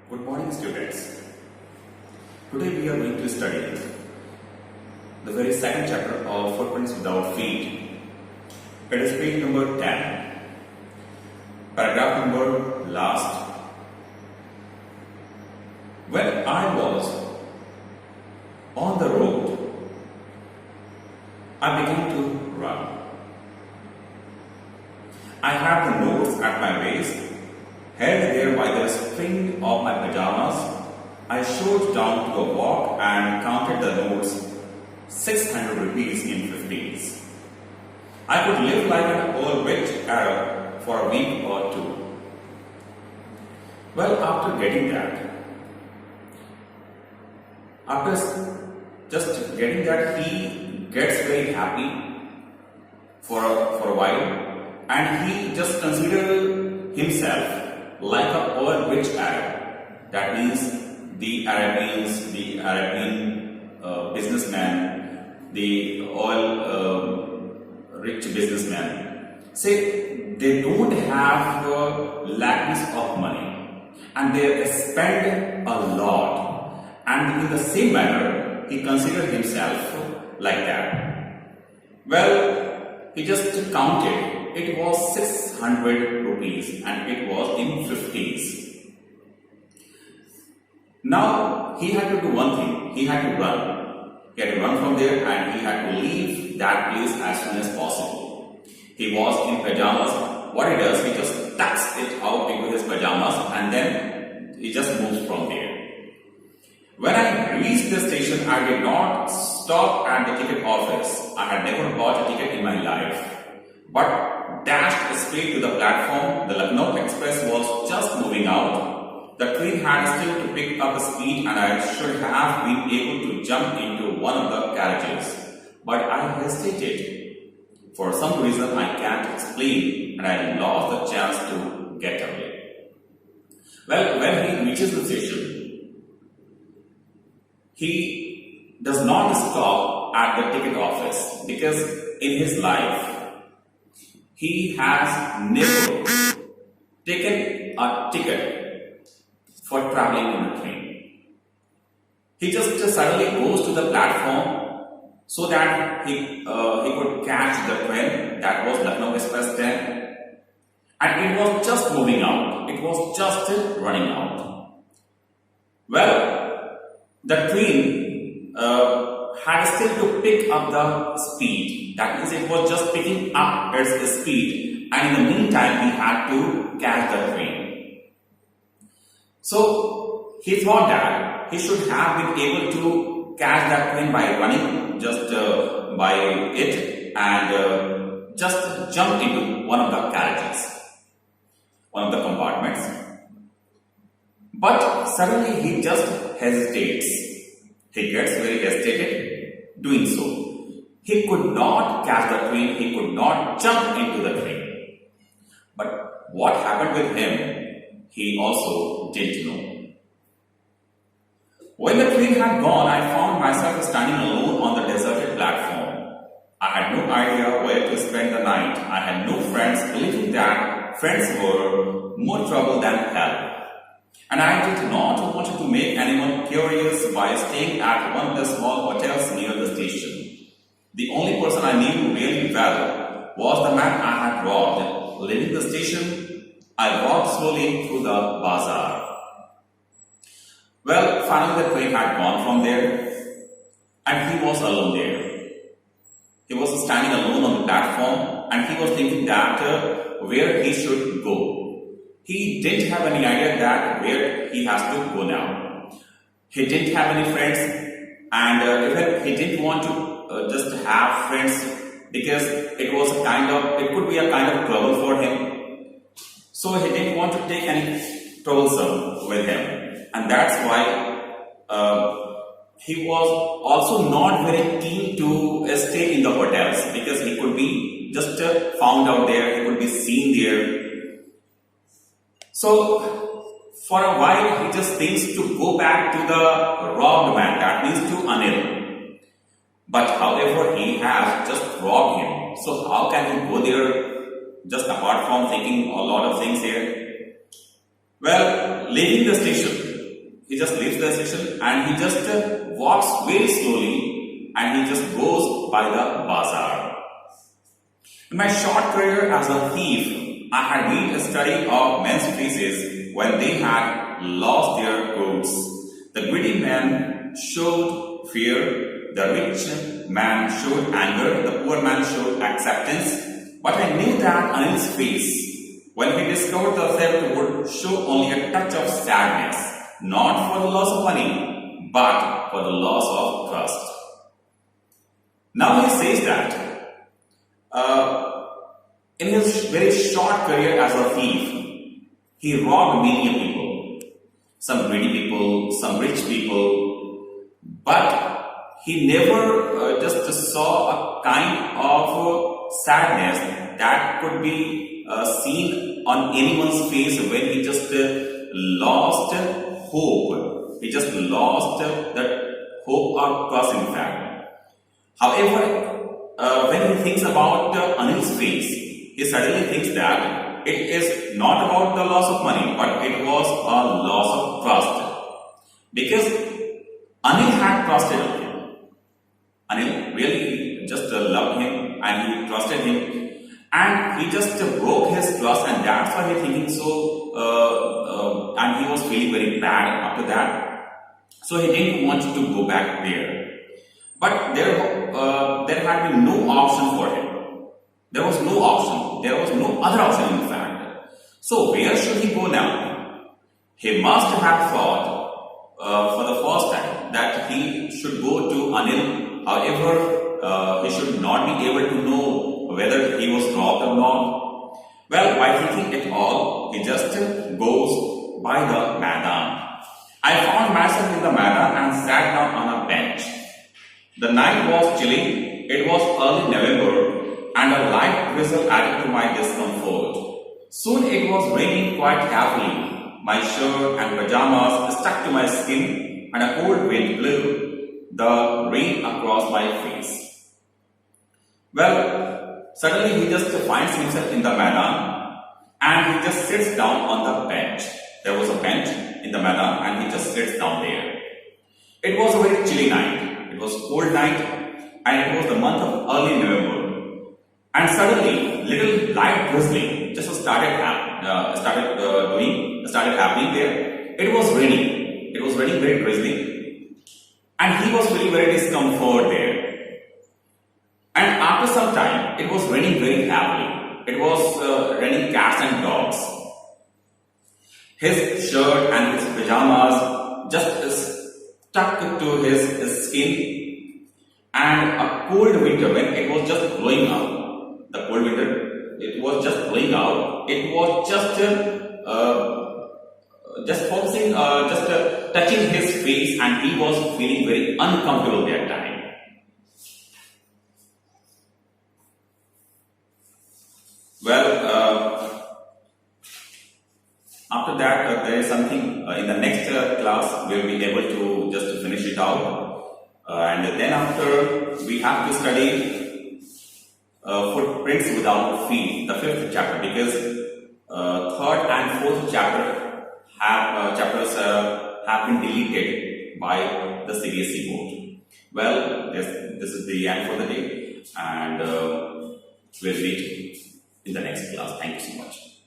Good morning, students. Today we are going to study the very second chapter of Footprints Without Feet. It is page number 10, paragraph number last. When I was on the road, I began to run. I had the notes at my waist, held there by the string of my pajamas. I showed down to a walk and counted the notes, 600 rupees in 50s. I could live like an old rich Arab for a week or two. Well, after getting that, he gets very happy for a while, and he just considers himself like a old rich Arab. That means the Arabian businessman, the oil rich businessman, say they don't have lackness of money and they spend a lot, and in the same manner he considers himself like that. Well, he just counted. It was 600 rupees and it was in 50s. Now he had to do one thing. He had to run. He had to run from there and he had to leave that place as soon as possible. He was in pajamas. What he does, he just tucks it out into his pajamas and then he just moves from there. When I reached the station, I did not stop at the ticket office. I had never bought a ticket in my life, but dashed straight to the platform. The Lucknow Express was just moving out. The train had still to pick up speed and I should have been able to jump into one of the carriages. But I hesitated. For some reason I can't explain, and I lost the chance to get away. Well, when he reaches the station, he does not stop at the ticket office because in his life, he has never taken a ticket for traveling in a train. He just suddenly goes to the platform so that he could catch the train. That was Lucknow Express 10, and it was just moving out. It was just running out. Well, the train had still to pick up the speed. That means it was just picking up its speed, and in the meantime he had to catch the train. So he thought that he should have been able to catch that train by running just by it and just jump into one of the carriages, one of the compartments. But suddenly he just hesitates. He gets very hesitated doing so. He could not catch the train, he could not jump into the train. But what happened with him, he also didn't know. When the train had gone, I found myself standing alone on the deserted platform. I had no idea where to spend the night. I had no friends, believing that friends were more trouble than help. And I did not want to make anyone curious by staying at one of the small hotels near the station. The only person I knew really well was the man I had robbed. Leaving the station, I walked slowly through the bazaar. Well, finally the train had gone from there and he was alone there. He was standing alone on the platform and he was thinking that where he should go. He didn't have any idea that where he has to go now. He didn't have any friends, and even he didn't want to just have friends because it could be a kind of trouble for him. So he didn't want to take any troublesome with him, and that's why he was also not very keen to stay in the hotels because he could be just found out there. He could be seen there. So, for a while, he just thinks to go back to the robbed man, that means to Anil. But however, he has just robbed him. So, how can he go there just apart from thinking a lot of things here? Well, leaving the station, he just leaves the station and he just walks very slowly and he just goes by the bazaar. In my short career as a thief, I had made a study of men's faces when they had lost their goods. The greedy man showed fear, the rich man showed anger, the poor man showed acceptance. But I knew that Anil's face, when he discovered the theft, would show only a touch of sadness, not for the loss of money, but for the loss of trust. Now he says that in his very short career as a thief, he robbed many people, some greedy people, some rich people, but he never just saw a kind of sadness that could be seen on anyone's face when he just lost hope. He just lost that hope or trust in fact. However, when he thinks about Anil's face, he suddenly thinks that it is not about the loss of money, but it was a loss of trust. Because Anil had trusted him. Anil really just loved him and he trusted him. And he just broke his trust, and that's why he's thinking so, and he was feeling very bad after that. So he didn't want to go back there. But there had been no option for him. There was no option. There was no other option in fact. So where should he go now? He must have thought for the first time that he should go to Anil. However, he should not be able to know whether he was robbed or not. Well, by thinking it all, he just goes by the Maidan. I found myself in the Maidan and sat down on a bench. The night was chilly. It was early November and a light drizzle added to my discomfort. Soon it was raining quite heavily. My shirt and pajamas stuck to my skin and a cold wind blew the rain across my face. Well, suddenly he just finds himself in the Maidan and he just sits down on the bench. There was a bench in the Maidan and he just sits down there. It was a very chilly night. It was a cold night and it was the month of early November. And suddenly, little light drizzling just started happening there. It was raining. It was raining very drizzling, and he was feeling very discomfort there. And after some time, it was raining very heavily. It was raining cats and dogs. His shirt and his pajamas just stuck to his skin, and a cold winter when it was just blowing out. The cold winter, it was just blowing out. It was just focusing, touching his face, and he was feeling very uncomfortable that time. Well, after that, there is something in the next class we will be able to just finish it out, and then after we have to study footprints without feet, the 5th chapter, because 3rd and 4th chapters have been deleted by the CBSE board. Well, this is the end for the day, and we'll meet in the next class. Thank you so much.